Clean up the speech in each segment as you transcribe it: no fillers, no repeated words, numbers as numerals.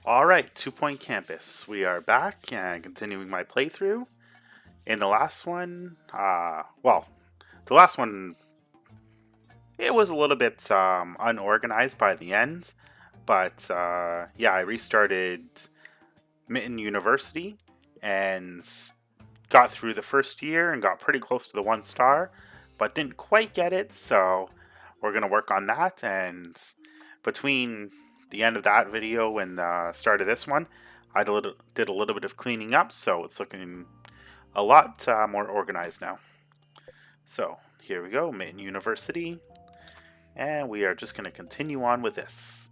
Alright, 2 Point Campus. We are back and continuing my playthrough. In the last one, the last one, it was a little bit unorganized by the end, but yeah, I restarted Mitton University and got through the first year and got pretty close to the 1 star, but didn't quite get it, so we're going to work on that. And between the end of that video and the start of this one, did a little bit of cleaning up, so it's looking a lot more organized now. So here we go, Mitton University, and we are just going to continue on with this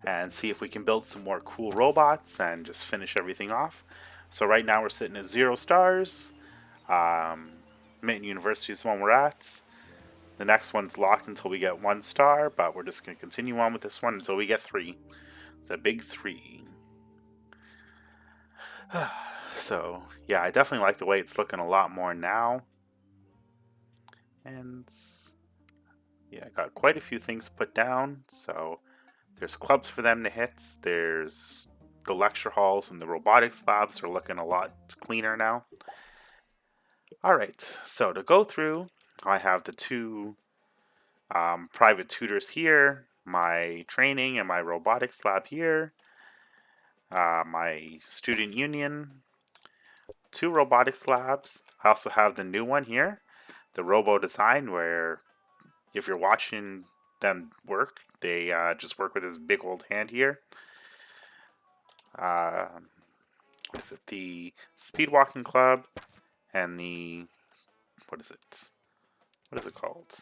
and see if we can build some more cool robots and just finish everything off. So right now we're sitting at 0 stars. Mitton University is the one we're at. The next one's locked until we get 1 star, but we're just going to continue on with this one until we get 3. The big 3. So, yeah, I definitely like the way it's looking a lot more now. And, yeah, I got quite a few things put down. So, there's clubs for them to hit. There's the lecture halls and the robotics labs are looking a lot cleaner now. Alright, so to go through, I have the 2 private tutors here, my training and my robotics lab here, my student union, 2 robotics labs. I also have the new one here, the Robo Design, where if you're watching them work, they just work with this big old hand here. What is it? The Speed Walking Club and the what is it? What is it called?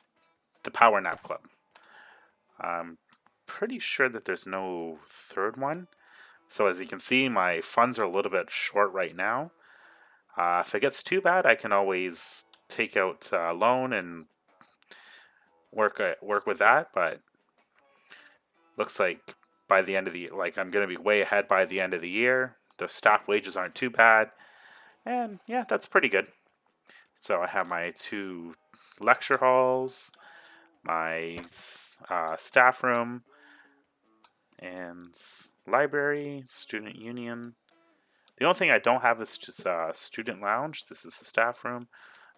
The Power Nap Club. I'm pretty sure that there's no third one. So as you can see, my funds are a little bit short right now. If it gets too bad, I can always take out a loan and work with that. But looks like by the end of the I'm going to be way ahead by the end of the year. The staff wages aren't too bad, and yeah, that's pretty good. So I have my 2 lecture halls, my staff room, and library, student union. The only thing I don't have is just a student lounge. This is the staff room.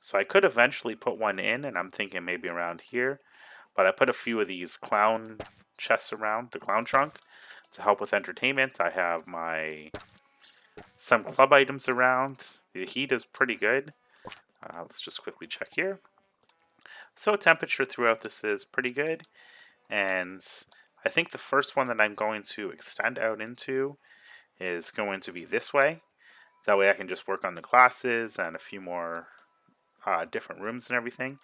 So I could eventually put one in, and I'm thinking maybe around here. But I put a few of these clown chests around, the clown trunk, to help with entertainment. I have some club items around. The heat is pretty good. Let's just quickly check here. So temperature throughout this is pretty good. And I think the first one that I'm going to extend out into is going to be this way. That way I can just work on the classes and a few more different rooms and everything.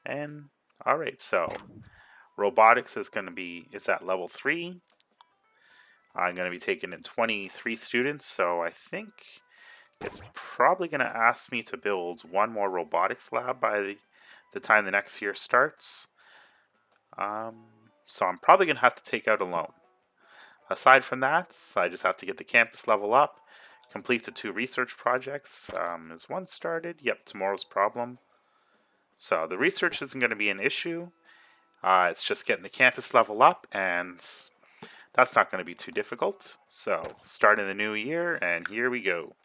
And alright, so robotics is going to be, it's at level 3. I'm going to be taking in 23 students, so I think it's probably going to ask me to build 1 more robotics lab by the time the next year starts. So I'm probably going to have to take out a loan. Aside from that, I just have to get the campus level up, complete the 2 research projects. Is 1 started? Yep, tomorrow's problem. So the research isn't going to be an issue. It's just getting the campus level up, and that's not going to be too difficult. So starting the new year, and here we go.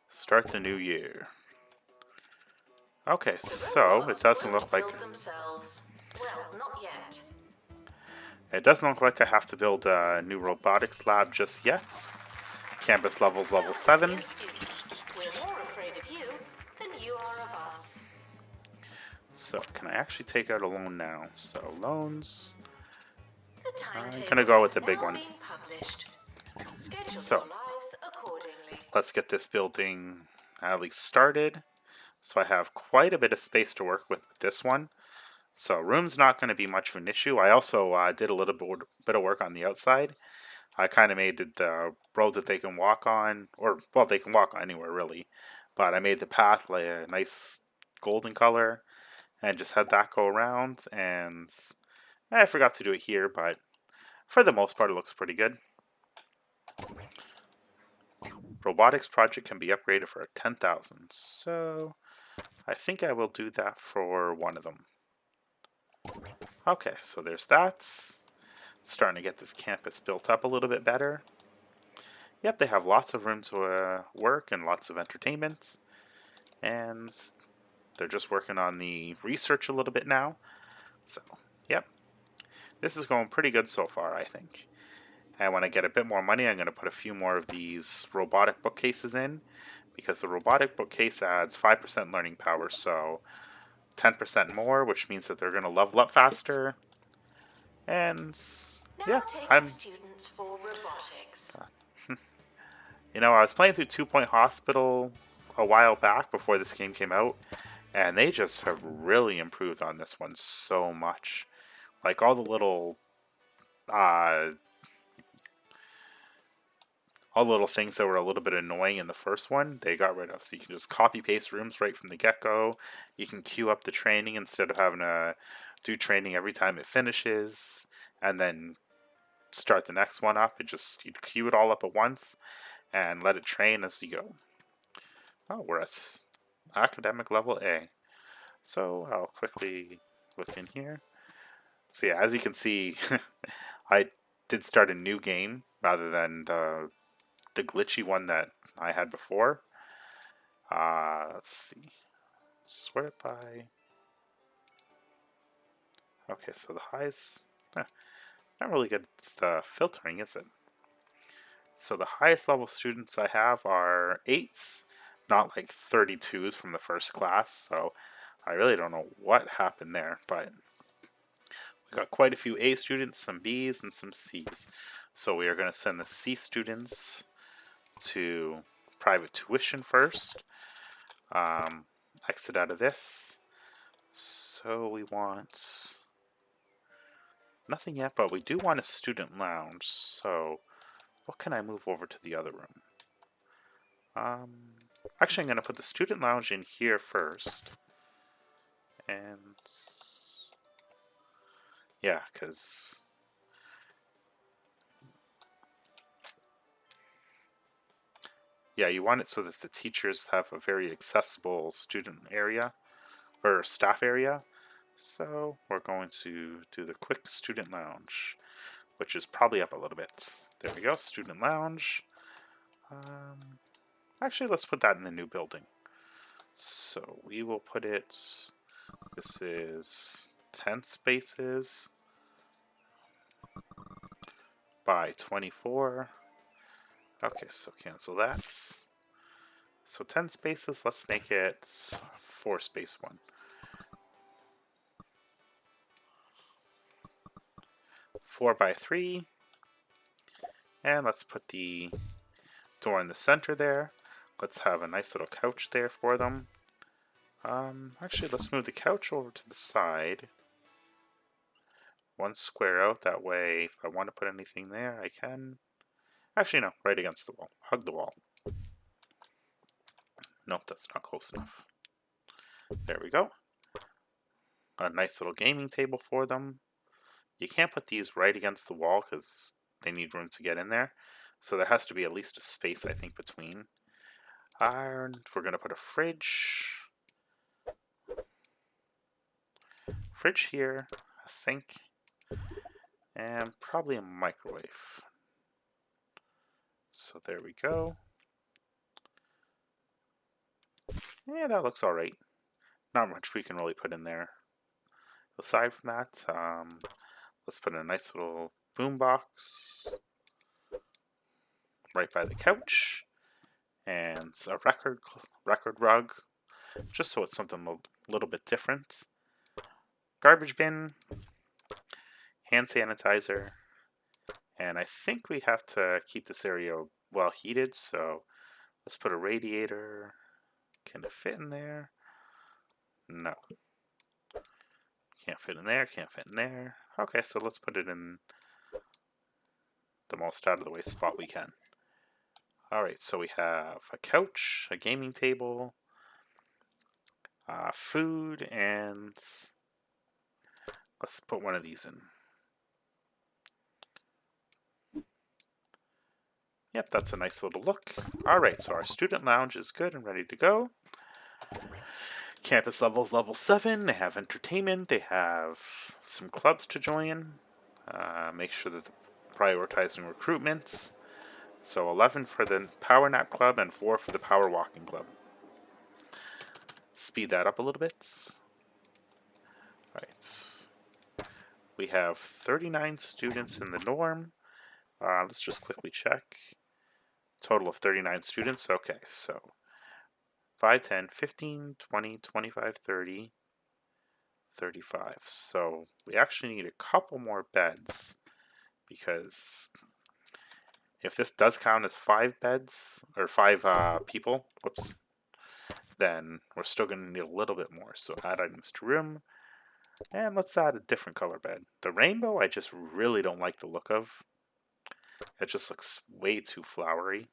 Start the new year. Okay, so it doesn't look like... Well, not yet. It doesn't look like I have to build a new robotics lab just yet. Campus level's level 7. We're more afraid of you than you are of us. So, can I actually take out a loan now? So, loans. I'm gonna go with the big one. So, let's get this building at least started. So I have quite a bit of space to work with this one. So room's not going to be much of an issue. I also did a little bit of work on the outside. I kind of made the road that they can walk on, or, well, they can walk on anywhere really. But I made the path like a nice golden color and just had that go around. And I forgot to do it here, but for the most part it looks pretty good. Robotics project can be upgraded for 10,000. So I think I will do that for 1 of them. Okay, so there's that. starting to get this campus built up a little bit better. Yep, they have lots of room to work and lots of entertainments. And they're just working on the research a little bit now. So, yep, this is going pretty good so far, I think. And when I get a bit more money, I'm going to put a few more of these robotic bookcases in, because the robotic bookcase adds 5% learning power, so 10% more, which means that they're going to level up faster. And Now yeah, taking students for robotics. I was playing through 2 Point Hospital a while back before this game came out, and they just have really improved on this one so much. Like all the little uh, things that were a little bit annoying in the first one, they got rid of. So you can just copy paste rooms right from the get go. You can queue up the training instead of having to do training every time it finishes, and then start the next one up. You queue it all up at once and let it train as you go. Oh, we're at academic level A. So I'll quickly look in here. So yeah, as you can see, I did start a new game rather than the glitchy one that I had before. Let's see. Sort it by. Okay, so the highest. Not really good. It's the filtering, is it? So the highest level students I have are 8s, not like 32s from the first class. So I really don't know what happened there, but we got quite a few A students, some Bs, and some Cs. So we are going to send the C students to private tuition first. Exit out of this. So we want nothing yet, but we do want a student lounge. So what can I move over to the other room? Actually, I'm going to put the student lounge in here first. And yeah, because yeah, you want it so that the teachers have a very accessible student area or staff area. So we're going to do the quick student lounge, which is probably up a little bit. There we go, student lounge. Actually, let's put that in the new building. So we will put it, this is 10 spaces by 24. Okay, so cancel that. So 10 spaces, let's make it 4 space one. 4 by 3. And let's put the door in the center there. Let's have a nice little couch there for them. Actually, let's move the couch over to the side. One square out, that way if I want to put anything there, I can. Actually, no, right against the wall. Hug the wall. Nope, that's not close enough. There we go. A nice little gaming table for them. You can't put these right against the wall because they need room to get in there. So there has to be at least a space, I think, between. And we're going to put a fridge. Fridge here, a sink, and probably a microwave. So there we go. Yeah, that looks alright. Not much we can really put in there. Aside from that, let's put in a nice little boombox right by the couch, and a record rug, just so it's something a little bit different. Garbage bin, hand sanitizer, and I think we have to keep this area well heated, so let's put a radiator. Can it fit in there? No. Can't fit in there, can't fit in there. Okay, so let's put it in the most out of the way spot we can. Alright, so we have a couch, a gaming table, food, and let's put one of these in. Yep, that's a nice little look. Alright, so our student lounge is good and ready to go. Campus level is level 7. They have entertainment. They have some clubs to join. Make sure that prioritizing recruitments. So 11 for the Power Nap Club and 4 for the Power Walking Club. Speed that up a little bit. Right. We have 39 students in the dorm. Let's just quickly check. Total of 39 students. Okay, so 5, 10, 15, 20, 25, 30, 35. So we actually need a couple more beds because if this does count as 5 beds or 5 people, whoops, then we're still going to need a little bit more. So add items to room, and let's add a different color bed. The rainbow I just really don't like the look of. It just looks way too flowery.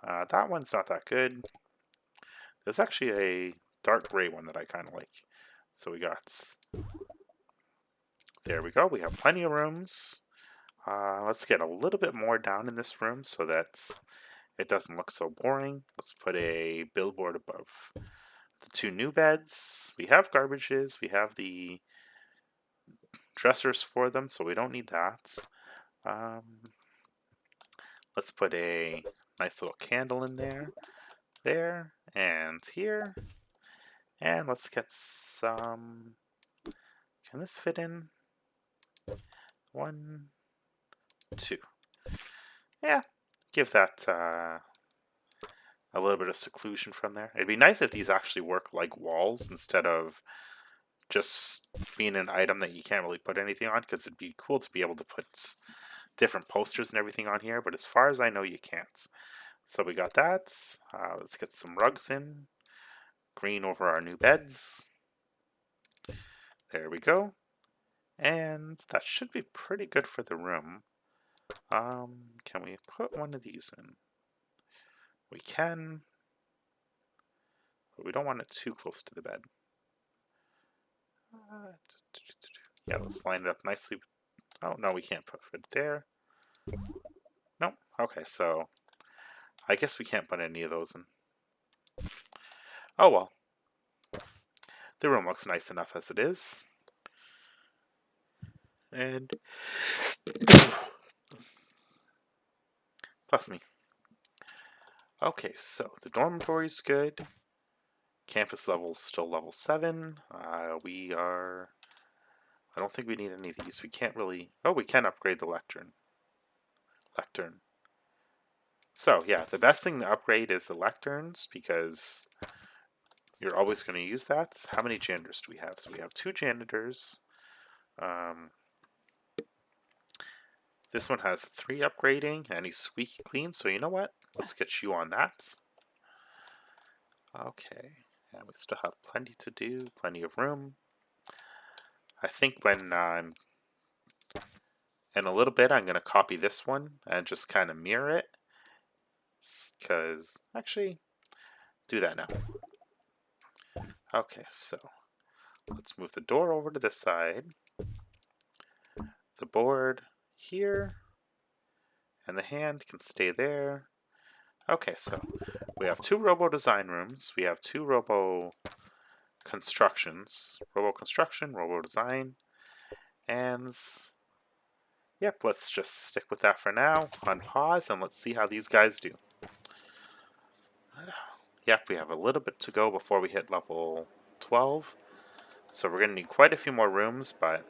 That one's not that good. There's actually a dark gray one that I kind of like. So we got, there we go. We have plenty of rooms. Let's get a little bit more down in this room so that it doesn't look so boring. Let's put a billboard above the 2 new beds. We have garbages. We have the dressers for them, so we don't need that. Let's put a nice little candle in there, and here. And let's get some, can this fit in? 1, 2. Yeah, give that a little bit of seclusion from there. It'd be nice if these actually work like walls instead of just being an item that you can't really put anything on, because it'd be cool to be able to put different posters and everything on here, but as far as I know, you can't. So we got that. Let's get some rugs in. Green over our new beds. There we go. And that should be pretty good for the room. Can we put one of these in? We can, but we don't want it too close to the bed. Yeah, let's line it up nicely. Oh, no, we can't put it there. Nope. Okay, so I guess we can't put any of those in. Oh well. The room looks nice enough as it is. And plus me. Okay, so the dormitory's good. Campus level's still level 7. I don't think we need any of these. We can't really... Oh, we can upgrade the lectern. So, yeah, the best thing to upgrade is the lecterns, because you're always going to use that. How many janitors do we have? So we have 2 janitors. This one has 3 upgrading, and he's squeaky clean, so you know what? Let's get you on that. Okay, and we still have plenty to do, plenty of room. I think when in a little bit I'm going to copy this one and just kind of mirror it, because actually, do that now. Okay, so let's move the door over to this side, the board here, and the hand can stay there. Okay, so we have 2 robo design rooms, we have 2 robo constructions, robo construction, robo design, and yep, let's just stick with that for now. Unpause and let's see how these guys do. Yep, we have a little bit to go before we hit level 12. So we're going to need quite a few more rooms, but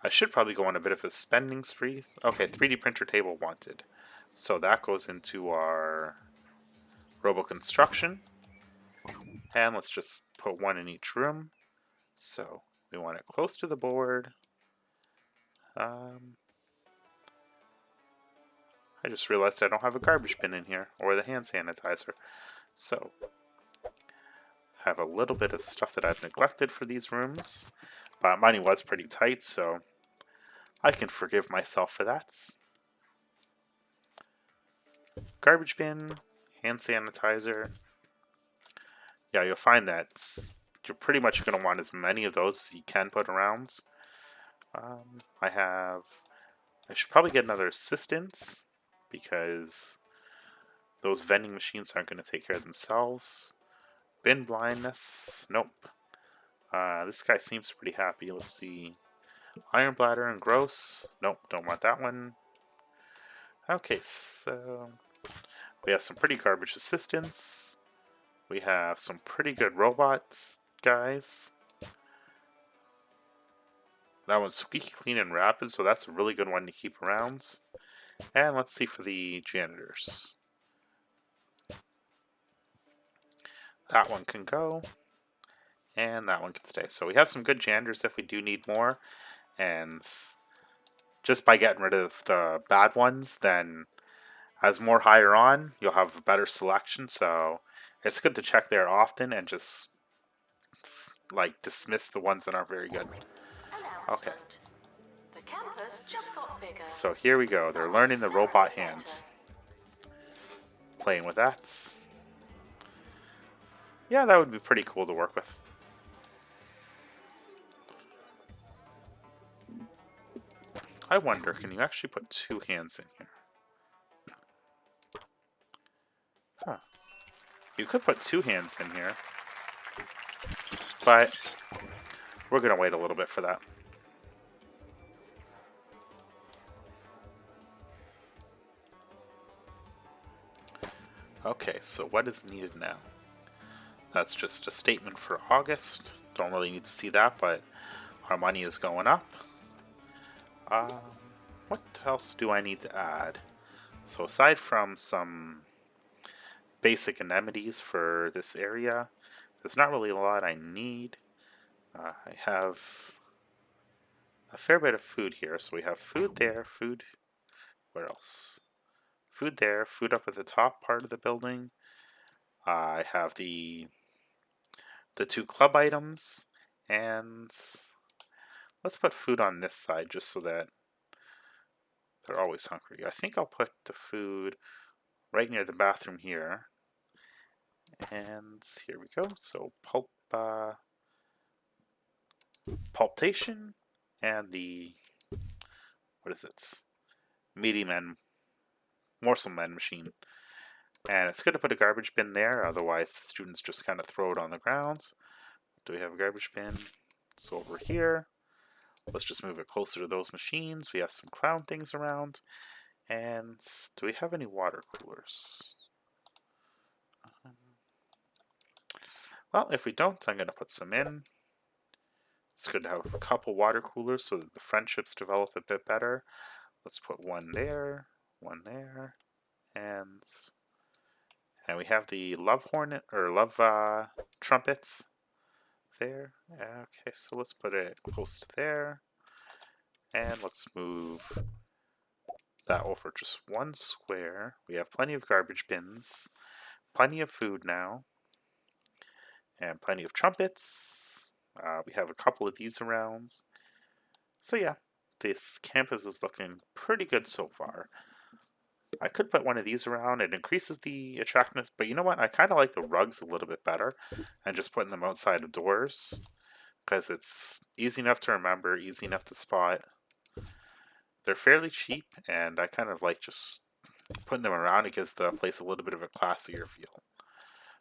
I should probably go on a bit of a spending spree. Okay, 3D printer table wanted. So that goes into our robo construction. And let's just put 1 in each room. So we want it close to the board. I just realized I don't have a garbage bin in here, or the hand sanitizer. So, have a little bit of stuff that I've neglected for these rooms. But money was pretty tight, so I can forgive myself for that. Garbage bin, hand sanitizer. Yeah, you'll find that you're pretty much going to want as many of those as you can put around. I should probably get another assistant, because those vending machines aren't going to take care of themselves. Bin blindness, nope. This guy seems pretty happy. Let's see. Iron Bladder and Gross. Nope, don't want that one. Okay, so we have some pretty garbage assistants. We have some pretty good robots, guys. That one's squeaky clean and rapid, so that's a really good one to keep around. And let's see for the janitors. That one can go, and that one can stay. So we have some good janitors if we do need more, and just by getting rid of the bad ones, then as more higher on, you'll have a better selection. So it's good to check there often and just like dismiss the ones that aren't very good. Okay. Announcement. The campus just got bigger. So here we go. They're Not learning the robot necessarily hands. Playing with that. Yeah, that would be pretty cool to work with. I wonder, can you actually put two hands in here? Huh. You could put two hands in here, but we're going to wait a little bit for that. Okay, so what is needed now? That's just a statement for August. Don't really need to see that, but our money is going up. What else do I need to add? So aside from some basic anemones for this area, there's not really a lot I need. I have a fair bit of food here. So we have food there, food... Where else? Food there, food up at the top part of the building. I have the two club items, and let's put food on this side just so that they're always hungry. I think I'll put the food right near the bathroom here. And here we go. So pulptation and the, what is it? Meaty men, morsel men machine. And it's good to put a garbage bin there, otherwise the students just kind of throw it on the ground. Do we have a garbage bin? It's over here. Let's just move it closer to those machines. We have some clown things around. And do we have any water coolers? Well, if we don't, I'm going to put some in. It's good to have a couple water coolers so that the friendships develop a bit better. Let's put one there, and we have the love hornet or love trumpets there. Okay, so let's put it close to there, and let's move that over just one square. We have plenty of garbage bins, plenty of food now, and plenty of trumpets. We have a couple of these around. So yeah, this campus is looking pretty good so far. I could put one of these around. It increases the attractiveness, but you know what? I kind of like the rugs a little bit better and just putting them outside of doors because it's easy enough to remember, easy enough to spot. They're fairly cheap, and I kind of like just putting them around. It gives the place a little bit of a classier feel.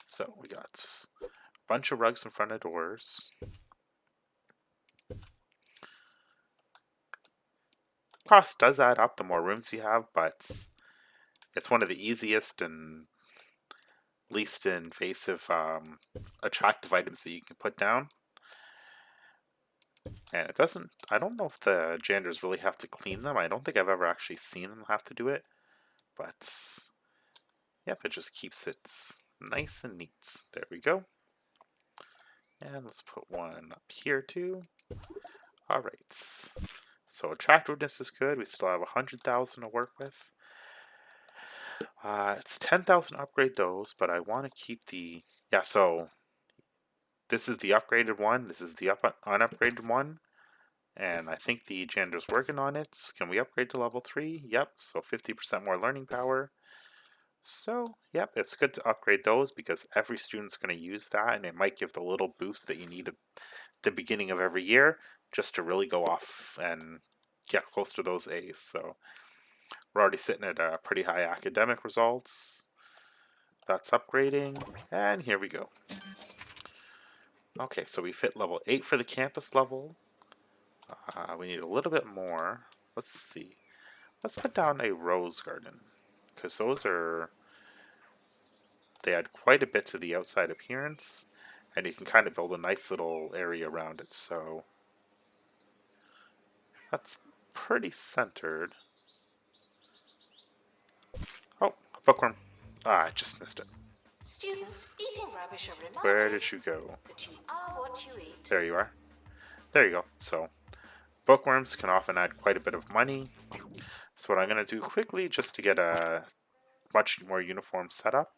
So we got a bunch of rugs in front of doors. Cost does add up the more rooms you have, but it's one of the easiest and least invasive attractive items that you can put down. And it doesn't, I don't know if the janitors really have to clean them. I don't think I've ever actually seen them have to do it. But, yep, it just keeps it nice and neat. There we go. And let's put one up here too. Alright. So attractiveness is good. We still have 100,000 to work with. It's 10,000 to upgrade those, but I want to keep the... Yeah, so this is the upgraded one. This is the unupgraded one. And I think the janitor's working on it. Can we upgrade to level 3? Yep, so 50% more learning power. So, yep, it's good to upgrade those because every student's going to use that, and it might give the little boost that you need at the beginning of every year just to really go off and get close to those A's. So we're already sitting at pretty high academic results. That's upgrading, and here we go. Okay, so we fit level 8 for the campus level. We need a little bit more. Let's see. Let's put down a rose garden, because those are, they add quite a bit to the outside appearance, and you can kind of build a nice little area around it. So that's pretty centered. Oh, a bookworm. Ah, I just missed it. Students eating rubbish are Where reminded did you go? that you are what you eat. There you are. There you go. So bookworms can often add quite a bit of money. So what I'm going to do quickly, just to get a much more uniform setup,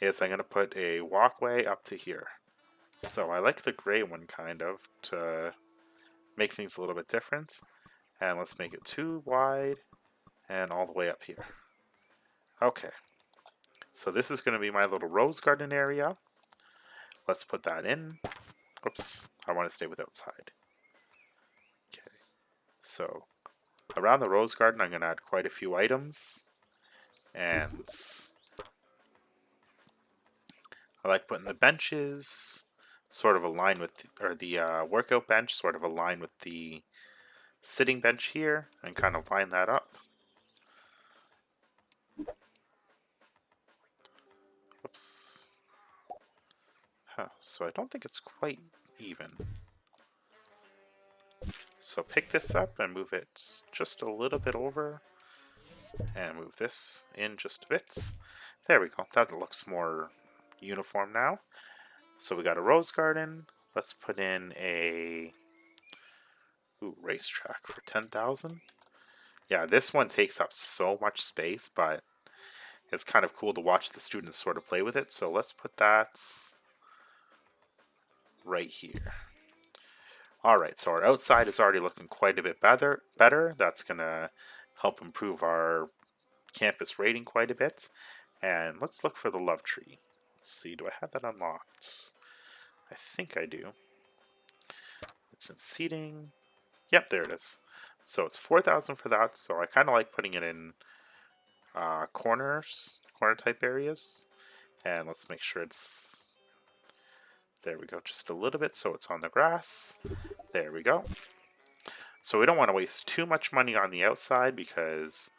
is I'm going to put a walkway up to here. So I like the gray one kind of to make things a little bit different. And let's make it 2 wide and all the way up here. Okay. So this is going to be my little rose garden area. Let's put that in. Oops, I want to stay with outside. Okay. So around the rose garden, I'm going to add quite a few items. And I like putting the benches sort of aligned with, or the workout bench sort of aligned with the sitting bench here, and kind of line that up. Whoops. Huh, so I don't think it's quite even. So pick this up and move it just a little bit over, and move this in just a bit. There we go. That looks more uniform now. So we got a rose garden. Let's put in a racetrack for 10,000. Yeah, this one takes up so much space, but it's kind of cool to watch the students sort of play with it. So let's put that right here. All right, so our outside is already looking quite a bit better. That's going to help improve our campus rating quite a bit. And let's look for the love tree. Let's see, do I have that unlocked? I think I do. It's in seating. Yep, there it is. So it's 4,000 for that. So I kind of like putting it in corner type areas. And let's make sure it's, there we go, just a little bit so it's on the grass. There we go. So we don't want to waste too much money on the outside because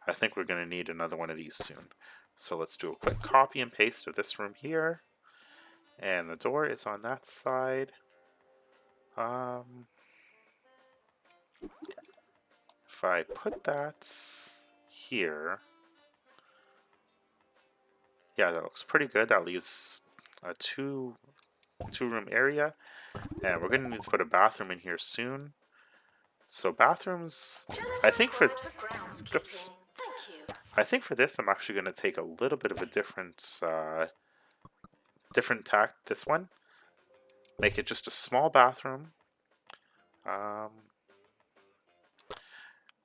I think we're going to need another one of these soon. So let's do a quick copy and paste of this room here. And the door is on that side. If I put that here, yeah, that looks pretty good. That leaves a two room area, and we're gonna need to put a bathroom in here soon. So bathrooms, I think for, oops, Thank you. I think for this I'm actually gonna take a little bit of a different tack. This one, make it just a small bathroom.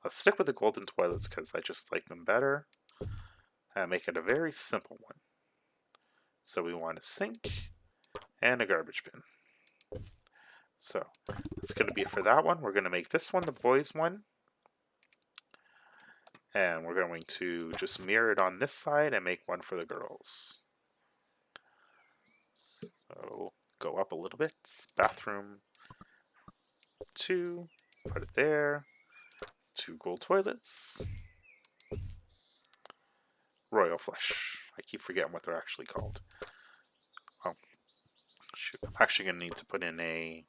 Let's stick with the golden toilets because I just like them better. And make it a very simple one. So we want a sink and a garbage bin. So that's going to be it for that one. We're going to make this one the boys one. And we're going to just mirror it on this side and make one for the girls. So go up a little bit. Bathroom 2. Put it there. 2 gold toilets. Royal flush. I keep forgetting what they're actually called. Oh, shoot. I'm actually going to need to put in a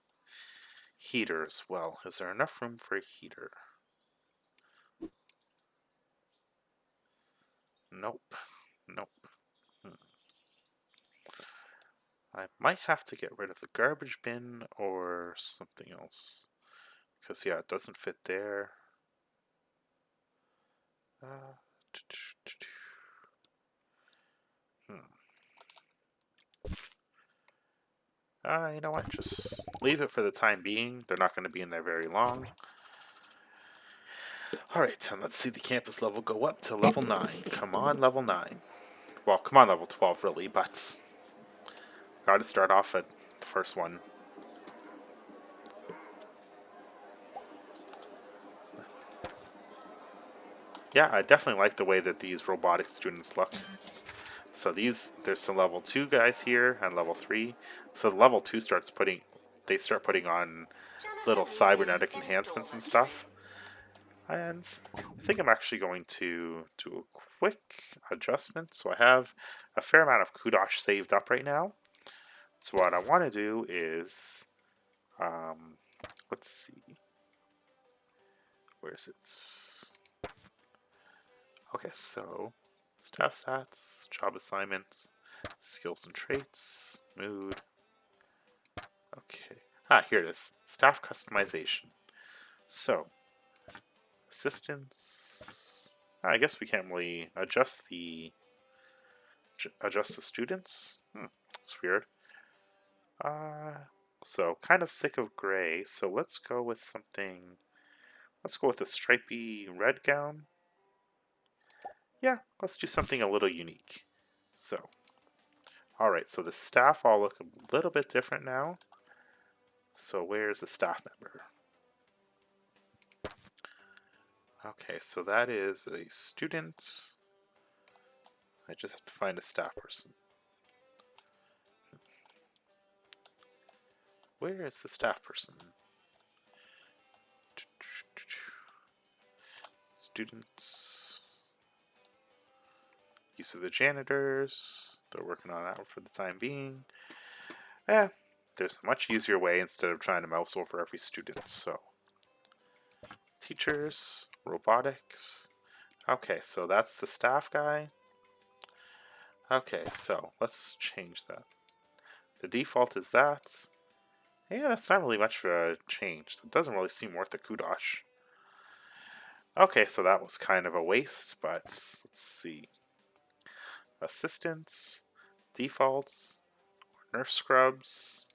heater as well. Is there enough room for a heater? Nope. Nope. I might have to get rid of the garbage bin or something else. Because, yeah, it doesn't fit there. You know what? Just leave it for the time being. They're not going to be in there very long. Alright, and let's see the campus level go up to level 9. Come on, level 9. Well, come on, level 12, really, but gotta start off at the first one. Yeah, I definitely like the way that these robotic students look. So there's some level 2 guys here and level 3. So the level 2 they start putting on little Janitor needed cybernetic in enhancements and dormitory. stuff. And I think I'm actually going to do a quick adjustment. So I have a fair amount of kudosh saved up right now. So what I want to do is, let's see, where's it? Okay, so staff stats, job assignments, skills and traits, mood. Okay, here it is, staff customization. So assistants. I guess we can't really adjust the students. That's weird. So kind of sick of gray. So let's go with something. Let's go with a stripy red gown. Yeah, let's do something a little unique. So, all right. So the staff all look a little bit different now. So where's the staff member? Okay, so that is a student. I just have to find a staff person. Where is the staff person? Students. Use of the janitors. They're working on that for the time being. There's a much easier way instead of trying to mouse over every student. So, teachers, robotics. Okay, so that's the staff guy. Okay, so let's change that. The default is that. Yeah, that's not really much for a change. It doesn't really seem worth the kudosh. Okay, so that was kind of a waste, but let's see. Assistants, defaults, nurse scrubs.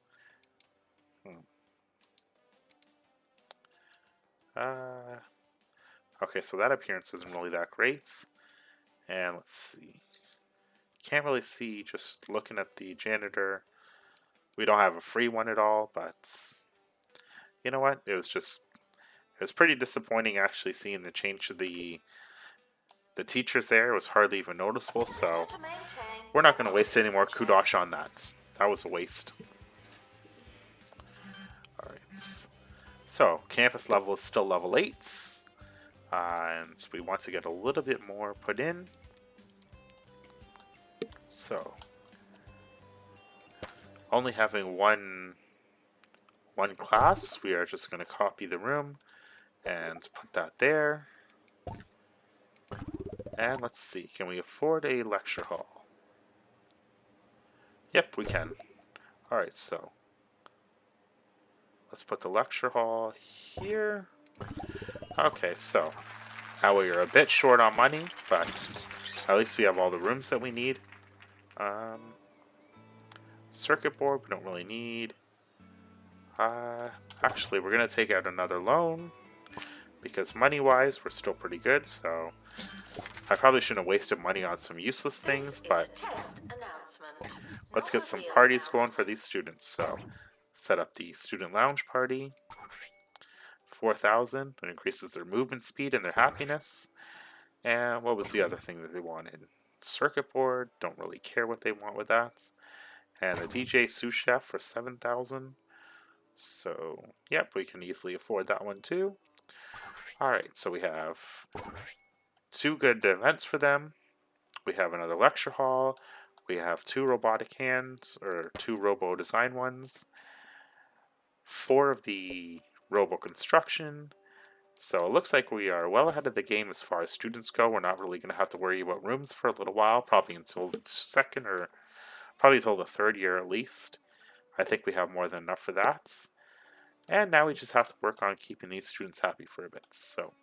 Okay, so that appearance isn't really that great. And let's see. Can't really see just looking at the janitor. We don't have a free one at all, but you know what? It was pretty disappointing actually seeing the change to the teachers there. It was hardly even noticeable, so we're not going to waste any more kudosh on that. That was a waste. Alright. So, campus level is still level 8. And we want to get a little bit more put in. So, only having one class, we are just going to copy the room and put that there. And let's see, can we afford a lecture hall? Yep, we can. Alright, so let's put the lecture hall here. Okay, so now we are a bit short on money, but at least we have all the rooms that we need. Circuit board we don't really need. Actually, we're going to take out another loan because money-wise, we're still pretty good, so I probably shouldn't have wasted money on some useless things, but let's get some parties going for these students. So, set up the student lounge party. 4,000. It increases their movement speed and their happiness. And what was the other thing that they wanted? Circuit board. Don't really care what they want with that. And a DJ sous chef for 7,000. So, yep, we can easily afford that one too. Alright, so we have 2 good events for them. We have another lecture hall. We have 2 robotic hands, or 2 robo design ones. 4 of the robo construction. So it looks like we are well ahead of the game as far as students go. We're not really going to have to worry about rooms for a little while, probably until the second or probably until the 3rd year at least. I think we have more than enough for that. And now we just have to work on keeping these students happy for a bit. So,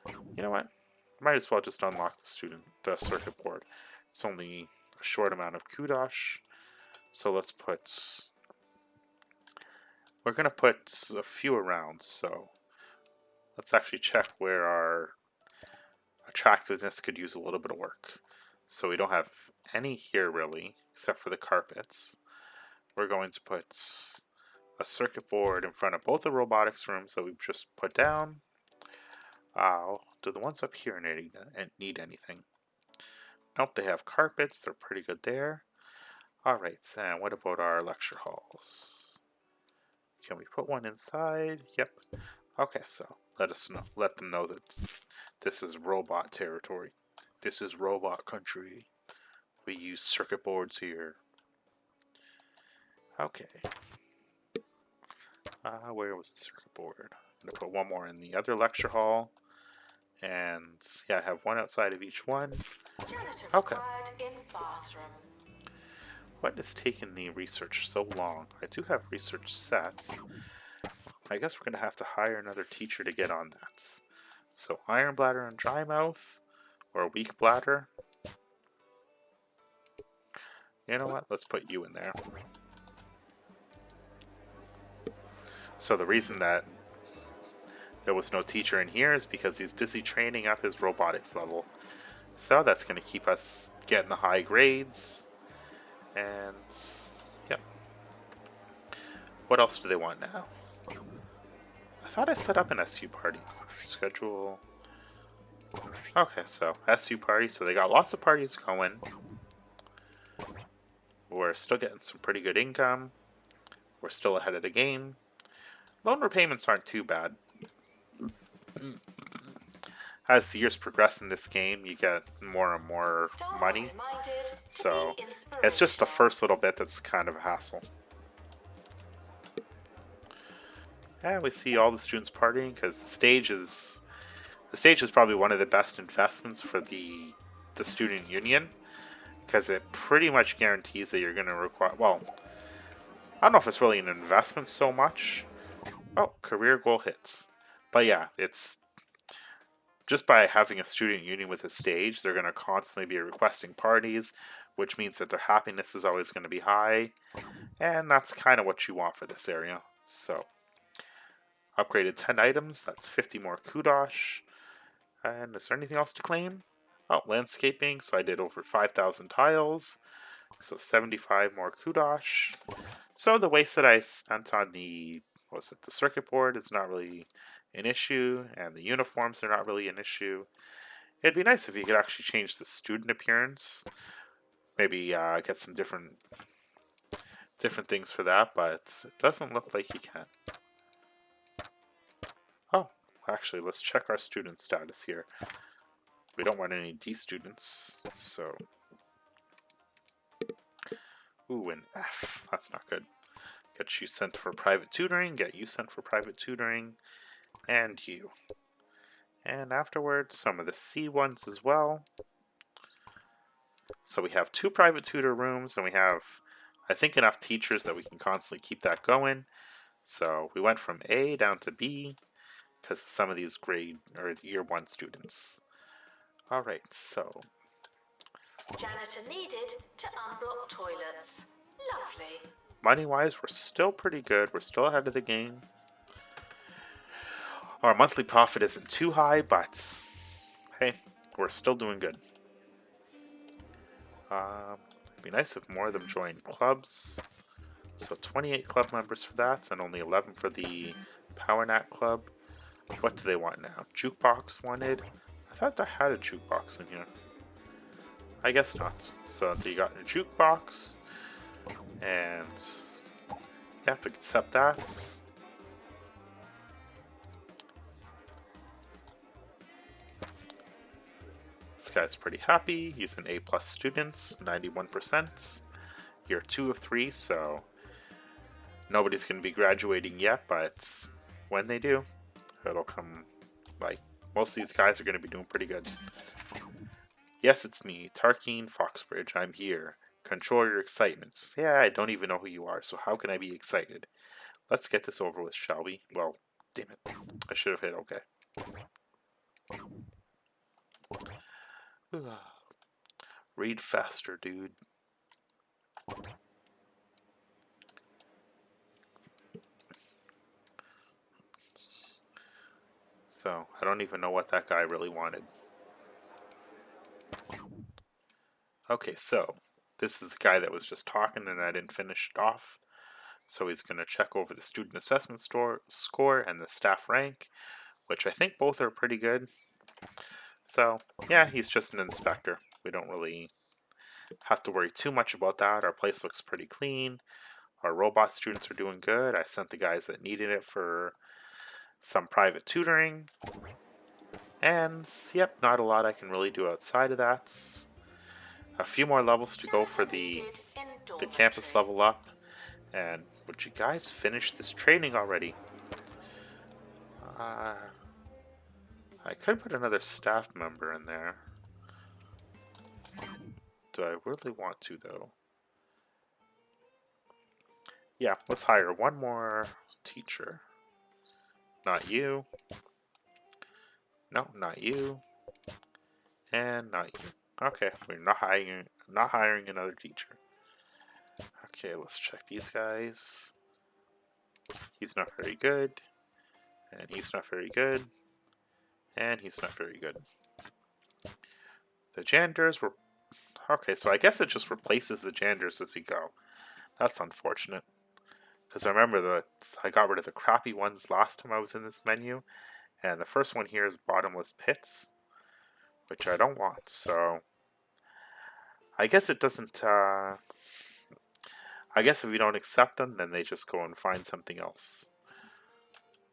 you know what? Might as well just unlock the circuit board. It's only a short amount of kudosh. So we're going to put a few around. So let's actually check where our attractiveness could use a little bit of work. So we don't have any here really, except for the carpets. We're going to put a circuit board in front of both the robotics rooms that we've just put down. Do the ones up here need anything? Oh, they have carpets. They're pretty good there. All right, and what about our lecture halls? Can we put one inside? Yep. Okay, so let us know. Let them know that this is robot territory. This is robot country. We use circuit boards here. Okay. Where was the circuit board? I'm gonna put one more in the other lecture hall. And yeah, I have one outside of each one. Janitor Okay. required in bathroom. What is taking the research so long? I do have research sets. I guess we're gonna have to hire another teacher to get on that. So iron bladder and dry mouth, or weak bladder. You know what? Let's put you in there. So the reason that there was no teacher in here is because he's busy training up his robotics level. So that's going to keep us getting the high grades. And, yep. What else do they want now? I thought I set up an SU party. Schedule. Okay, so SU party. So they got lots of parties going. We're still getting some pretty good income. We're still ahead of the game. Loan repayments aren't too bad. As the years progress in this game, you get more and more Staff money. are reminded to So be it's just the inspirational. first little bit that's kind of a hassle. And we see all the students partying because the stage is probably one of the best investments for the student union, because it pretty much guarantees that you're going to require. Well, I don't know if it's really an investment so much. Oh, career goal hits, but yeah, it's just by having a student union with a stage, they're going to constantly be requesting parties, which means that their happiness is always going to be high, and that's kind of what you want for this area. So, upgraded 10 items, that's 50 more kudosh. And is there anything else to claim? Oh, landscaping, so I did over 5,000 tiles, so 75 more kudosh. So the waste that I spent on the, the circuit board is not really an issue, and the uniforms are not really an issue. It'd be nice if you could actually change the student appearance. Maybe get some different things for that, but it doesn't look like you can. Oh, actually, let's check our student status here. We don't want any D students, so... Ooh, an F. That's not good. Get you sent for private tutoring, get you sent for private tutoring, and you. And afterwards, some of the C ones as well. So we have 2 private tutor rooms, and we have, I think, enough teachers that we can constantly keep that going. So we went from A down to B because of some of these grade or year 1 students. All right, so Janitor needed to unblock toilets. Lovely. money-wise, we're still pretty good. We're still ahead of the game. Our monthly profit isn't too high, but hey, we're still doing good. It'd be nice if more of them joined clubs. So 28 club members for that, and only 11 for the Power Nap Club. What do they want now? Jukebox wanted. I thought they had a jukebox in here. I guess not. So they got a jukebox, and yeah, we accept that. This guy's pretty happy. He's an A+ student, 91%. Year 2 of 3, so nobody's going to be graduating yet, but when they do, it'll come. Like, most of these guys are going to be doing pretty good. Yes, it's me, Tarkeen Foxbridge. I'm here. Control your excitements. Yeah, I don't even know who you are, so how can I be excited? Let's get this over with, shall we? Well, damn it. I should have hit okay. Read faster, dude. So, I don't even know what that guy really wanted. Okay, so, this is the guy that was just talking and I didn't finish it off. So he's going to check over the student assessment score and the staff rank, which I think both are pretty good. So, yeah, he's just an inspector. we don't really have to worry too much about that. Our place looks pretty clean. Our robot students are doing good. I sent the guys that needed it for some private tutoring. And yep, not a lot I can really do outside of that. A few more levels to go for Janitor the needed in campus dormitory. level up. And would you guys finish this training already? I could put another staff member in there. Do I really want to, though? Yeah, let's hire one more teacher. Not you. No, not you. And not you. Okay, we're not hiring another teacher. Okay, let's check these guys. He's not very good. And he's not very good. And he's not very good. The janitors were... Okay, so I guess it just replaces the janitors as you go. That's unfortunate. Because I remember that I got rid of the crappy ones last time I was in this menu. And the first one here is bottomless pits, which I don't want. So I guess it doesn't... I guess if we don't accept them, then they just go and find something else.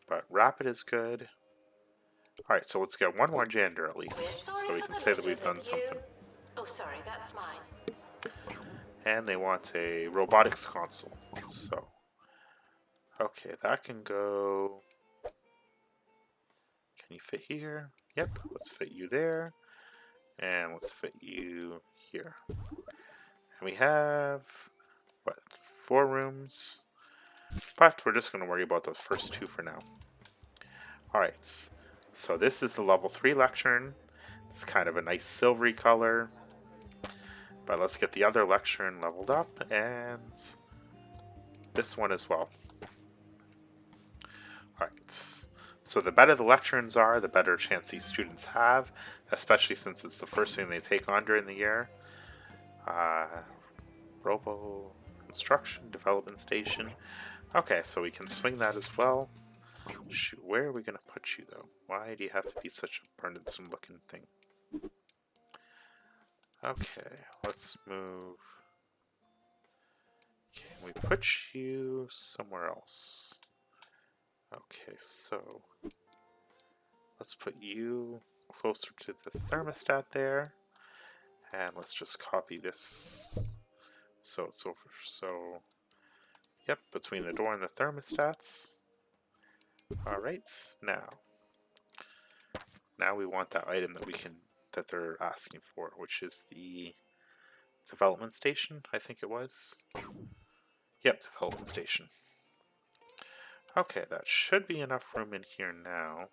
But rapid is good. Alright, so let's get one more janitor at least, so we can say that we've done something. Oh, sorry, that's mine. And they want a robotics console. So, okay, that can go... Can you fit here? Yep, let's fit you there. And let's fit you here. And we have, what, 4 rooms? But we're just going to worry about those first 2 for now. Alright, so this is the level 3 lectern. It's kind of a nice silvery color. But let's get the other lectern leveled up, and this one as well. Alright, so the better the lecterns are, the better chance these students have, especially since it's the first thing they take on during the year. Robo Construction Development Station. Okay, so we can swing that as well. Shoot, where are we going to put you, though? Why do you have to be such a burdensome looking thing? Okay, let's move. Can we put you somewhere else? Okay, so let's put you closer to the thermostat there. And let's just copy this so it's over. So, yep, between the door and the thermostats. Alright, now we want that item that they're asking for, which is the development station, I think it was. Yep, development station. Okay, that should be enough room in here now.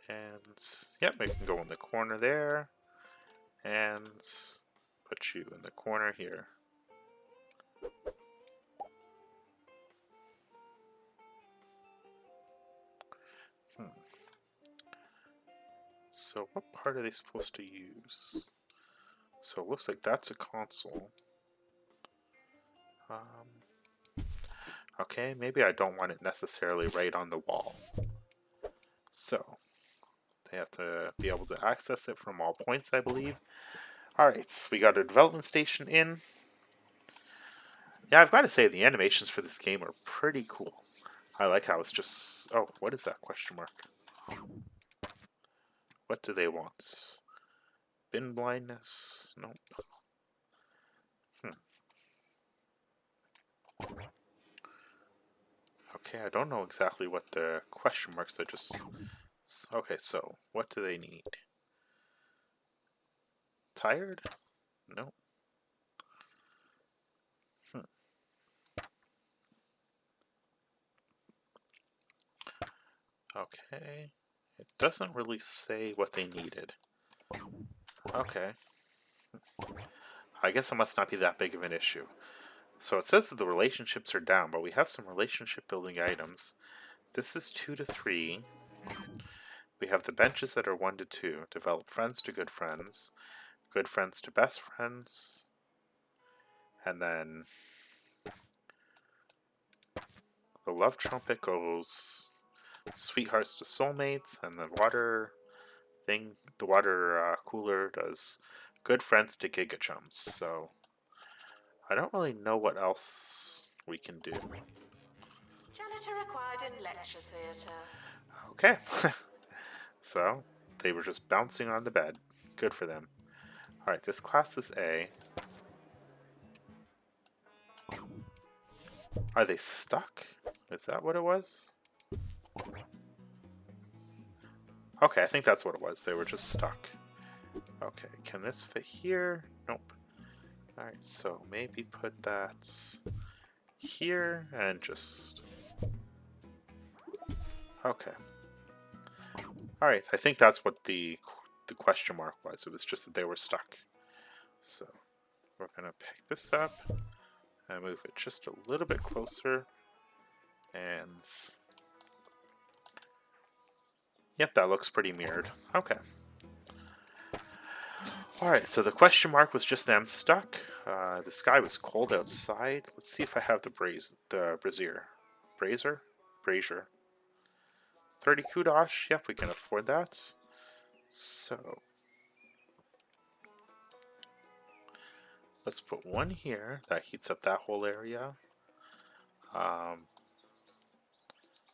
And, yep, we can go in the corner there. And put you in the corner here. So what part are they supposed to use? So it looks like that's a console. Okay, maybe I don't want it necessarily right on the wall. So they have to be able to access it from all points, I believe. Alright, so we got a development station in. Yeah, I've got to say the animations for this game are pretty cool. I like how it's just... Oh, what is that question mark? What do they want? Bin blindness? Nope. Okay, I don't know exactly what the question marks are just... Okay, so what do they need? Tired? Nope. Okay. It doesn't really say what they needed. Okay. I guess it must not be that big of an issue. So it says that the relationships are down, but we have some relationship building items. This is 2 to 3. We have the benches that are 1 to 2. Develop friends to good friends to best friends. And then the love trumpet goes sweethearts to soulmates, and the water cooler does good friends to Giga Chums, so I don't really know what else we can do. Janitor required in lecture theatre. Okay. So, they were just bouncing on the bed. Good for them. Alright, this class is A. Are they stuck? Is that what it was? Okay, I think that's what it was. They were just stuck. Okay, can this fit here? Nope. Alright, so maybe put that here and just... Okay. Alright, I think that's what the question mark was. It was just that they were stuck. So, we're going to pick this up and move it just a little bit closer. And... Yep, that looks pretty mirrored. Okay. Alright, so the question mark was just them stuck. The sky was cold outside. Let's see if I have the brazier. Brazier. 30 kudosh. Yep, we can afford that. So, let's put one here. That heats up that whole area.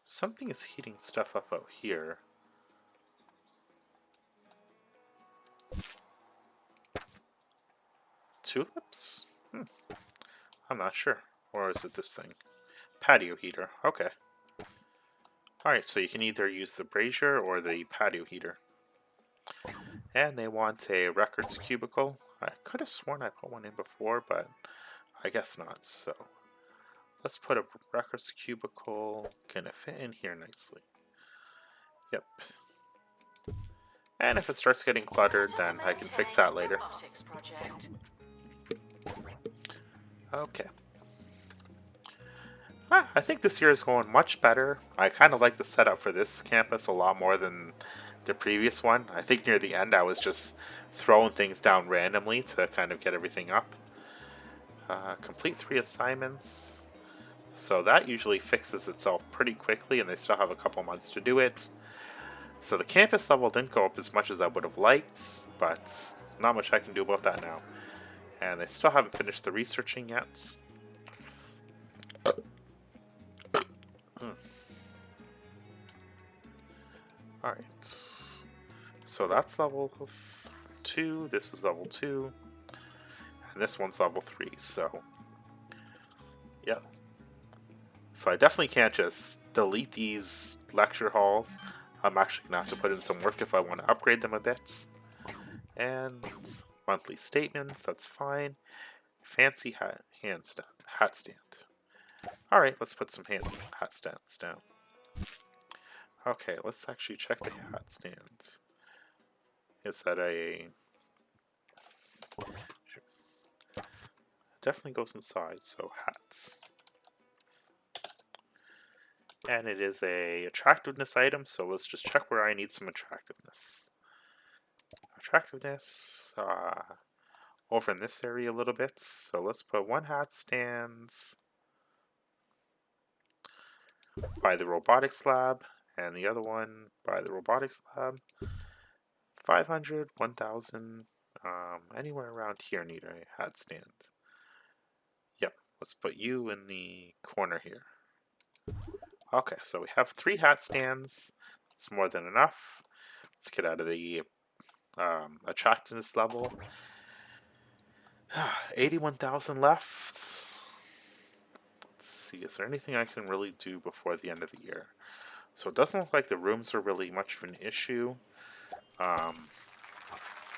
Something is heating stuff up out here. Tulips? I'm not sure. Or is it this thing? Patio heater. Okay. Alright, so you can either use the brazier or the patio heater. And they want a records cubicle. I could have sworn I put one in before, but I guess not. So let's put a records cubicle. Can it fit in here nicely? Yep. And if it starts getting cluttered, then I can fix that later. Okay. I think this year is going much better. I kind of like the setup for this campus a lot more than the previous one. I think near the end I was just throwing things down randomly to kind of get everything up. Complete 3 assignments. So that usually fixes itself pretty quickly, and they still have a couple months to do it. So the campus level didn't go up as much as I would have liked, but not much I can do about that now. And they still haven't finished the researching yet. Alright. So that's level 2, this is level 2, and this one's level 3, so... Yeah. So I definitely can't just delete these lecture halls. I'm actually going to have to put in some work if I want to upgrade them a bit. And monthly statements, that's fine. Fancy hat stand. Alright, let's put some hat stands down. Okay, let's actually check the hat stands. Is that a... Definitely goes inside, so hats. And it is a attractiveness item, so let's just check where I need some attractiveness. Attractiveness, over in this area a little bit. So let's put one hat stand by the robotics lab, and the other one by the robotics lab. 500, 1000, anywhere around here need a hat stand. Yep, let's put you in the corner here. Okay, so we have 3 hat stands. It's more than enough. Let's get out of the attractiveness level. 81,000 left. Let's see, is there anything I can really do before the end of the year? So it doesn't look like the rooms are really much of an issue.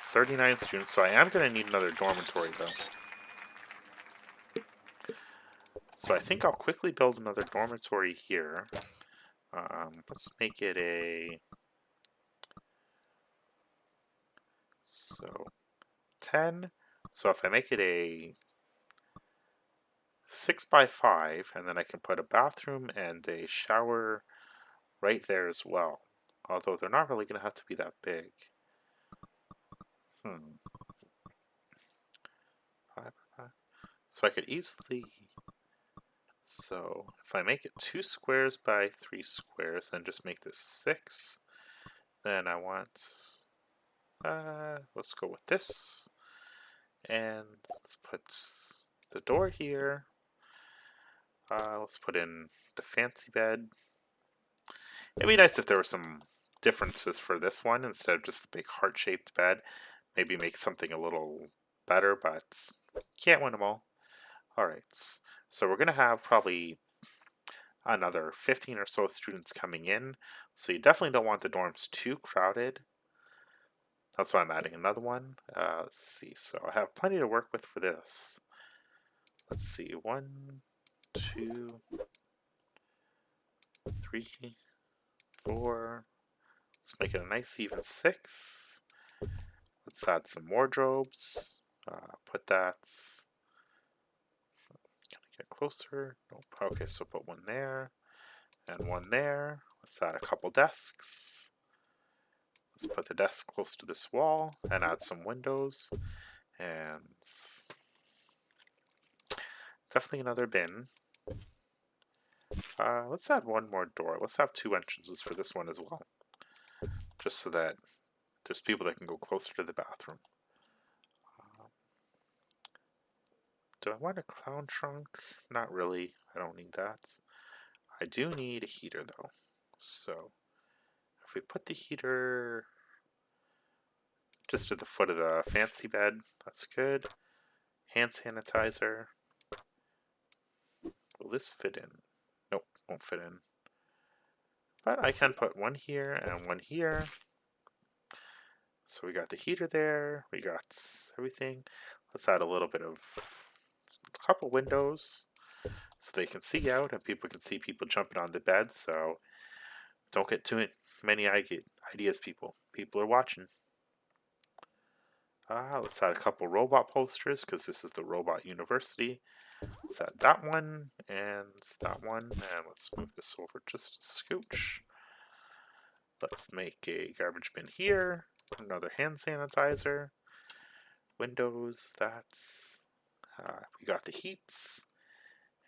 39 students, so I am going to need another dormitory though. So I think I'll quickly build another dormitory here. Let's make it a... So, 10. So if I make it a 6x5, and then I can put a bathroom and a shower right there as well. Although they're not really going to have to be that big. So I could easily... So if I make it 2 squares by 3 squares, then just make this 6. Then I want... let's go with this. And let's put the door here. Let's put in the fancy bed. It'd be nice if there were some differences for this one instead of just the big heart-shaped bed. Maybe make something a little better, but can't win them all. Alright, so we're going to have probably another 15 or so students coming in, so you definitely don't want the dorms too crowded. That's why I'm adding another one. Let's see, so I have plenty to work with for this. Let's see, 1, 2, 3, 4. Let's make it a nice even 6. Let's add some wardrobes. Put that. Get closer. Nope. Okay, so put one there and one there. Let's add a couple desks. Let's put the desk close to this wall and add some windows. And definitely another bin. Let's add one more door. Let's have 2 entrances for this one as well. Just so that there's people that can go closer to the bathroom. Do I want a clown trunk? Not really. I don't need that. I do need a heater though. So if we put the heater just at the foot of the fancy bed, that's good. Hand sanitizer. Will this fit in? Nope, won't fit in. But I can put one here and one here. So we got the heater there. We got everything. Let's add a little bit of a couple windows so they can see out and people can see people jumping on the bed. So don't get too many ideas, people. People are watching. Let's add a couple robot posters because this is the Robot University. Let's add that one and that one, and let's move this over just a scooch. Let's make a garbage bin here, another hand sanitizer, windows, that's, we got the heats,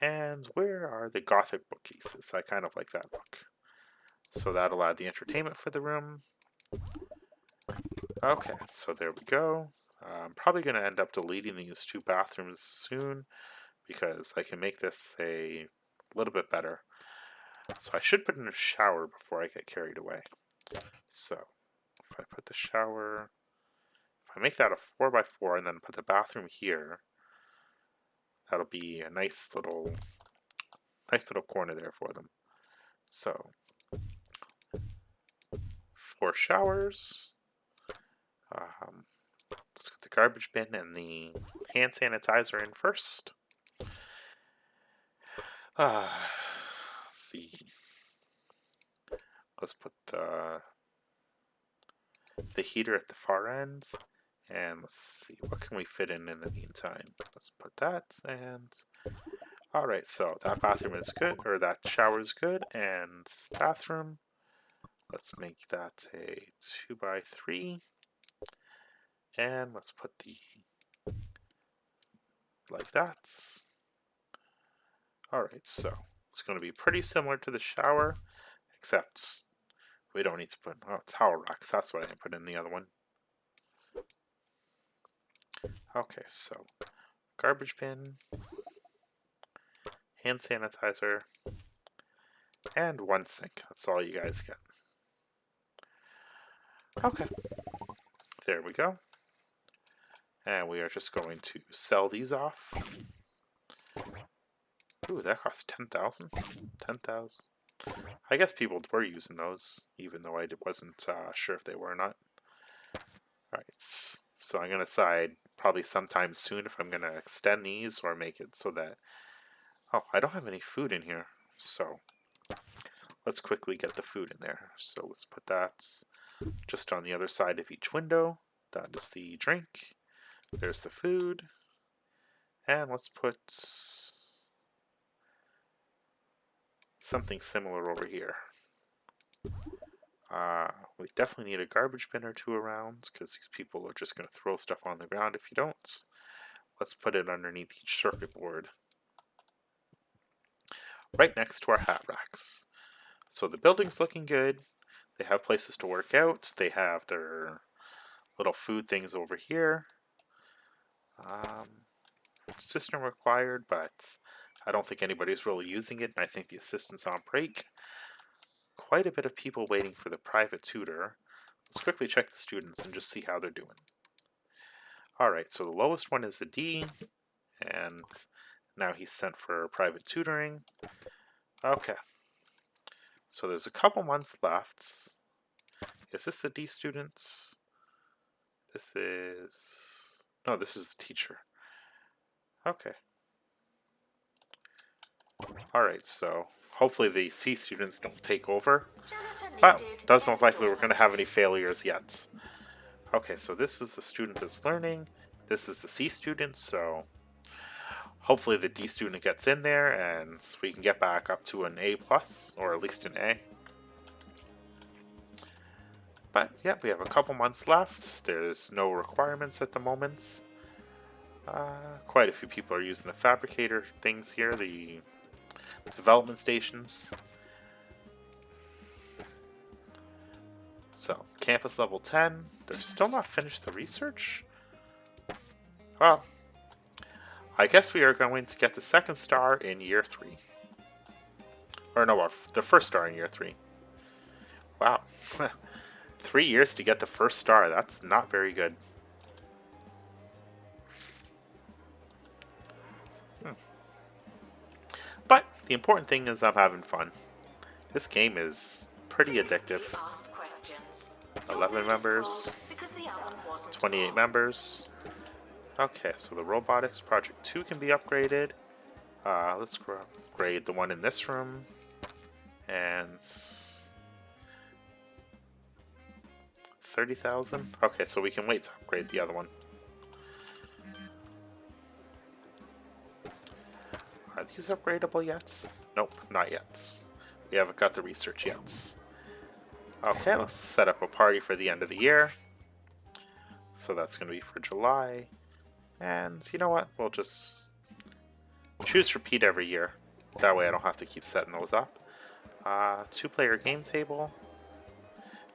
and where are the Gothic bookcases? I kind of like that look. So that'll add the entertainment for the room. Okay, so there we go. I'm probably going to end up deleting these 2 bathrooms soon because I can make this a little bit better. So I should put in a shower before I get carried away. So if I put the shower, if I make that a 4x4 and then put the bathroom here, that'll be a nice little corner there for them. So 4 showers. Let's get the garbage bin and the hand sanitizer in first. Let's put the heater at the far ends, and let's see what can we fit in the meantime. Let's put that, and all right, so that bathroom is good, or that shower is good, and bathroom. Let's make that a 2x3, and let's put the like that. All right, so it's going to be pretty similar to the shower, except we don't need to put towel racks. That's what I put in the other one. Okay, so garbage bin, hand sanitizer, and 1 sink. That's all you guys get. Okay, there we go. And we are just going to sell these off. Ooh, that cost 10,000. 10,000. I guess people were using those, even though I wasn't sure if they were or not. Alright, so I'm going to decide probably sometime soon if I'm going to extend these or make it so that... Oh, I don't have any food in here, so let's quickly get the food in there. So let's put that just on the other side of each window. That is the drink. There's the food. And let's put something similar over here. We definitely need a garbage bin or 2 around because these people are just going to throw stuff on the ground if you don't. Let's put it underneath each circuit board. Right next to our hat racks. So the building's looking good. They have places to work out. They have their little food things over here. System required, but I don't think anybody's really using it, and I think the assistant's on break. Quite a bit of people waiting for the private tutor. Let's quickly check the students and just see how they're doing. Alright, so the lowest one is a D, and now he's sent for private tutoring. Okay. So there's a couple months left. Is this the D students? This is... No, this is the teacher. Okay. Alright, so hopefully the C students don't take over. Well, doesn't look like we're going to have any failures yet. Okay, so this is the student that's learning. This is the C student, so hopefully the D student gets in there and we can get back up to an A+, or at least an A. But yeah, we have a couple months left. There's no requirements at the moment. Quite a few people are using the fabricator things here, the development stations. So, campus level 10. They're still not finished the research? Well, I guess we are going to get the second star in year 3. Or no, the first star in year 3. Wow. 3 years to get the first star. That's not very good. But the important thing is I'm having fun. This game is pretty addictive. 11 members. 28 members. Okay, so the robotics project 2 can be upgraded. Let's upgrade the one in this room. And 30,000. Okay, so we can wait to upgrade the other one. Are these upgradable yet? Nope, not yet. We haven't got the research yet. Okay, let's set up a party for the end of the year. So that's going to be for July. And you know what? We'll just choose repeat every year. That way I don't have to keep setting those up. 2-player game table.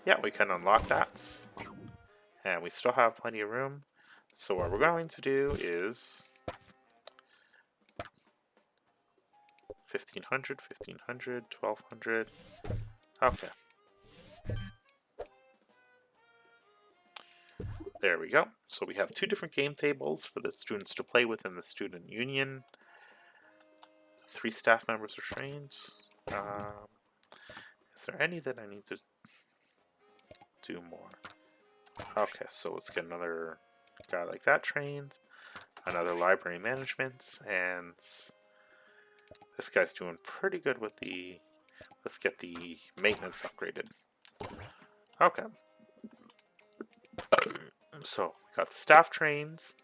Yeah, we can unlock that. And we still have plenty of room. So what we're going to do is 1500, 1500, 1200. Okay. There we go. So we have 2 different game tables for the students to play with in the student union. 3 staff members are trained. Is there any that I need to do more? Okay, so let's get another guy like that trained. Another library management, and this guy's doing pretty good with the... Let's get the maintenance upgraded. Okay. So, we got the staff trains.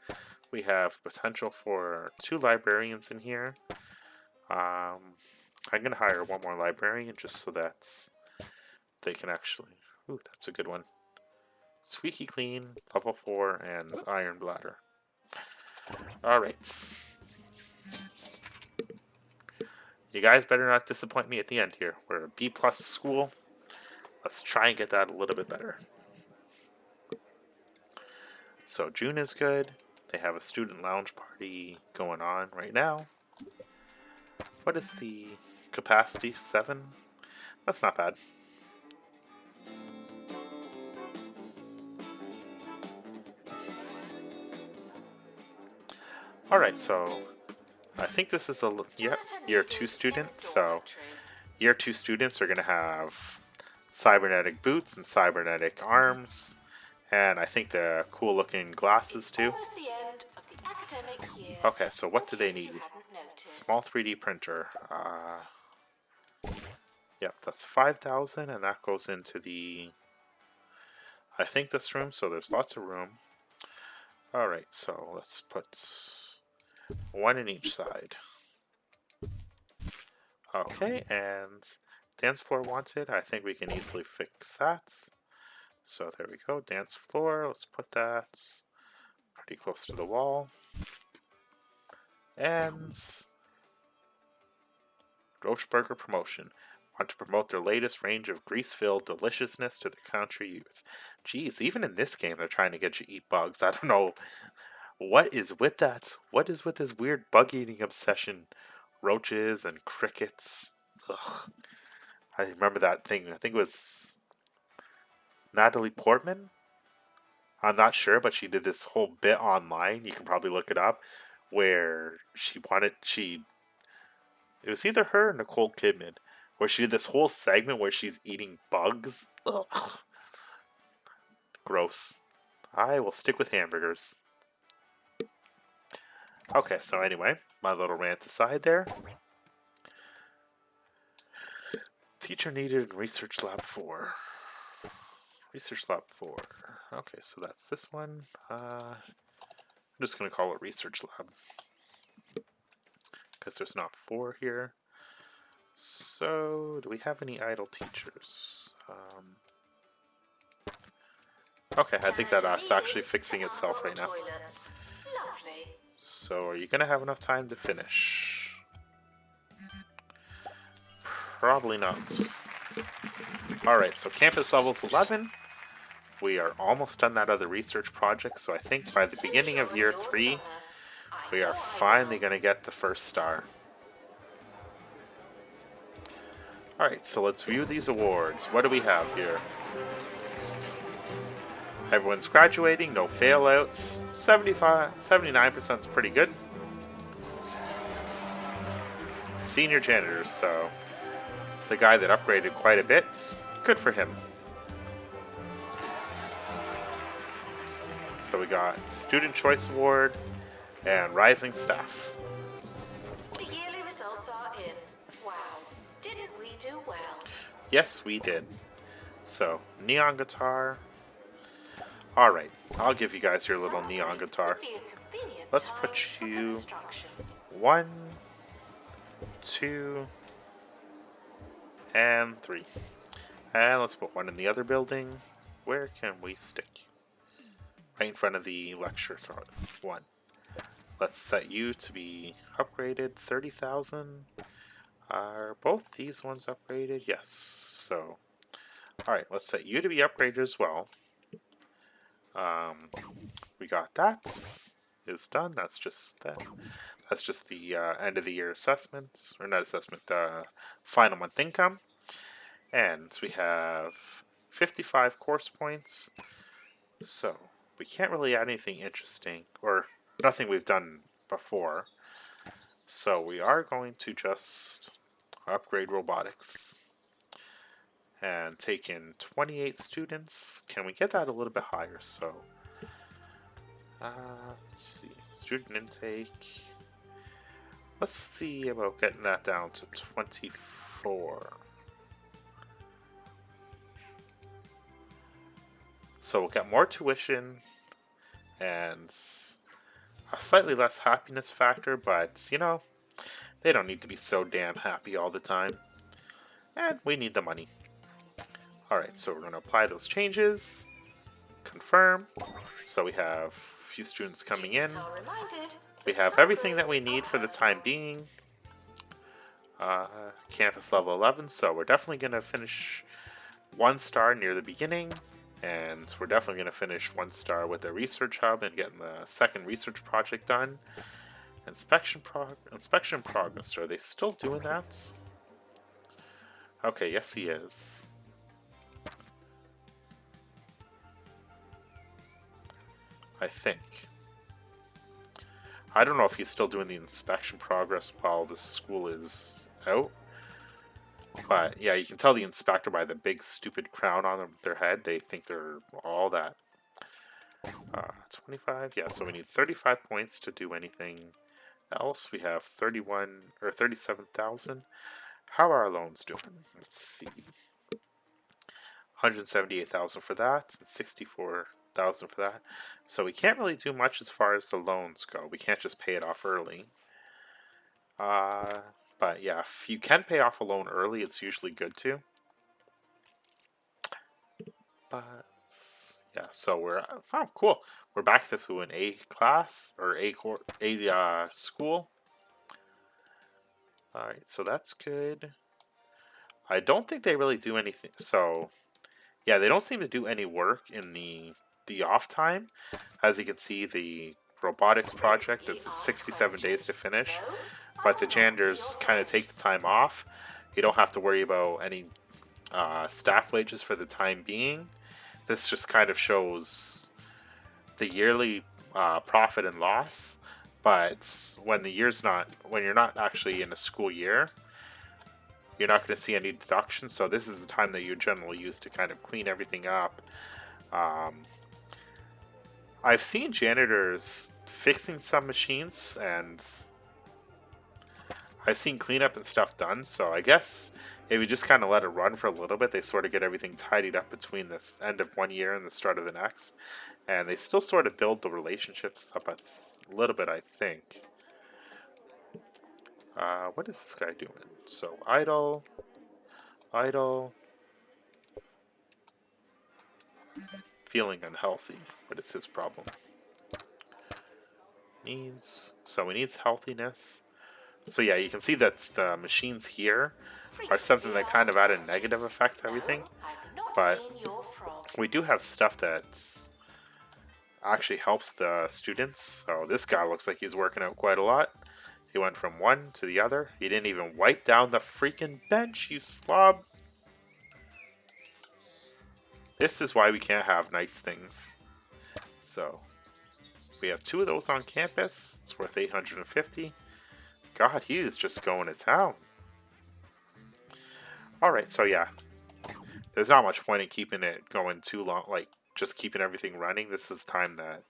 We have potential for 2 librarians in here. I'm going to hire one more librarian just so that they can actually... Ooh, that's a good one. Squeaky Clean, level 4, and Iron Bladder. Alright. You guys better not disappoint me at the end here. We're a B+ school. Let's try and get that a little bit better. So June is good. They have a student lounge party going on right now. What is the capacity? 7? That's not bad. Alright, so I think this is a year 2 student. So year 2 students are going to have cybernetic boots and cybernetic arms. And I think the cool looking glasses too. Okay, so what do they need? Small 3D printer. Yep, that's 5,000, and that goes into the... I think this room, so there's lots of room. Alright, so let's put 1 in each side. Okay, and dance floor wanted. I think we can easily fix that. So there we go, dance floor. Let's put that pretty close to the wall. And Roach Burger promotion. Want to promote their latest range of grease-filled deliciousness to the country youth. Geez, even in this game they're trying to get you to eat bugs. I don't know What is with that? What is with this weird bug eating obsession? Roaches and crickets. Ugh. I remember that thing. I think it was Natalie Portman. I'm not sure, but she did this whole bit online. You can probably look it up, where she it was either her or Nicole Kidman, where she did this whole segment where she's eating bugs. Ugh, gross. I will stick with hamburgers. Okay, so anyway, my little rant aside there. Teacher needed in Research Lab 4. Research Lab 4. Okay, so that's this one. I'm just going to call it Research Lab, because there's not 4 here. So, do we have any idle teachers? Okay, I think that that's actually fixing itself right now. Lovely. So, are you going to have enough time to finish? Probably not. Alright, so campus levels 11. We are almost done that other research project, so I think by the beginning of year 3, we are finally going to get the first star. Alright, so let's view these awards. What do we have here? Everyone's graduating, no failouts. 79% is pretty good. Senior janitors, so the guy that upgraded quite a bit, good for him. So we got Student Choice Award and Rising Staff. The yearly results are in. Wow, didn't we do well? Yes, we did. So, neon guitar. Alright, I'll give you guys your little neon guitar. Let's put you 1, 2, and 3. And let's put one in the other building. Where can we stick? Right in front of the lecture one. Let's set you to be upgraded 30,000. Are both these ones upgraded? Yes. So, alright, let's set you to be upgraded as well. We got that. Is done. That's just that. That's just the end of the year assessment, or not assessment, final month income. And we have 55 course points. So we can't really add anything interesting, or nothing we've done before. So we are going to just upgrade robotics and take in 28 students. Can we get that a little bit higher? So let's see, student intake. Let's see about getting that down to 24. So we'll get more tuition and a slightly less happiness factor, but you know, they don't need to be so damn happy all the time. And we need the money. Alright, so we're going to apply those changes. Confirm. So we have a few students coming in. We have everything that we need for the time being. Campus level 11, so we're definitely going to finish 1 star near the beginning. And we're definitely going to finish 1 star with the research hub and getting the second research project done. Inspection progress. Are they still doing that? Okay, yes he is. I think. I don't know if he's still doing the inspection progress while the school is out. But yeah, you can tell the inspector by the big stupid crown on their head. They think they're all that. 25, yeah, so we need 35 points to do anything else. We have 31 or 37,000. How are our loans doing? Let's see. 178,000 for that, and 64,000 for that. So we can't really do much as far as the loans go. We can't just pay it off early. But yeah, if you can pay off a loan early, it's usually good to. But yeah, so we're cool. We're back to an A class or A school. All right, so that's good. I don't think they really do anything. So yeah, they don't seem to do any work in the off time. As you can see, the robotics project. It's 67 days to finish, but the janitors kind of take the time off. You don't have to worry about any staff wages for the time being. This just kind of shows the yearly profit and loss. But when you're not actually in a school year, you're not going to see any deductions. So this is the time that you generally use to kind of clean everything up. I've seen janitors fixing some machines, and I've seen cleanup and stuff done. So I guess if you just kind of let it run for a little bit, they sort of get everything tidied up between this end of one year and the start of the next. And they still sort of build the relationships up a little bit, I think. What is this guy doing? So idle, idle, feeling unhealthy. What is his problem? So he needs healthiness. So yeah, you can see that the machines here are something that kind of add a negative effect to everything. But we do have stuff that's actually helps the students. So this guy looks like he's working out quite a lot. He went from one to the other. He didn't even wipe down the freaking bench, you slob. This is why we can't have nice things. So we have 2 of those on campus. It's worth 850. God, he is just going to town. Alright, so yeah. There's not much point in keeping it going too long, like just keeping everything running. This is time that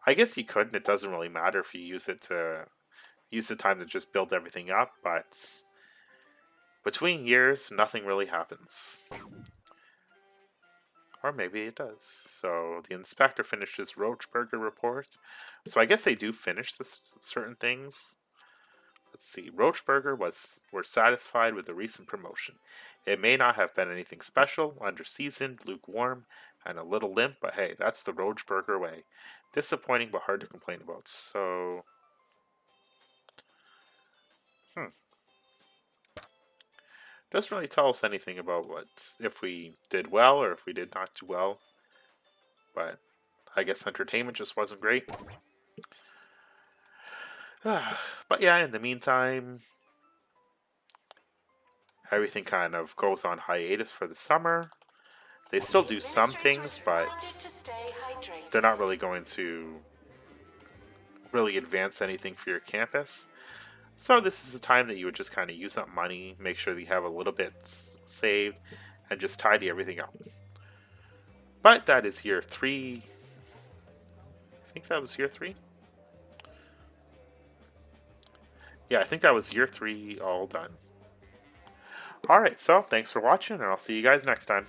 I guess you could, and it doesn't really matter if you use the time to just build everything up, but between years, nothing really happens. Or maybe it does. So the inspector finishes Roach Burger report. So I guess they do finish certain things. Let's see. Roach Burger were satisfied with the recent promotion. It may not have been anything special, underseasoned, lukewarm, and a little limp, but hey, that's the Roach Burger way. Disappointing, but hard to complain about. So, doesn't really tell us anything about if we did well or if we did not do well. But I guess entertainment just wasn't great. But yeah, in the meantime, everything kind of goes on hiatus for the summer. They still do some things, but they're not really going to really advance anything for your campus. So this is the time that you would just kind of use up money, make sure that you have a little bit saved, and just tidy everything up. But that is year 3. I think that was year 3. Yeah, I think that was year 3 all done. Alright, so thanks for watching, and I'll see you guys next time.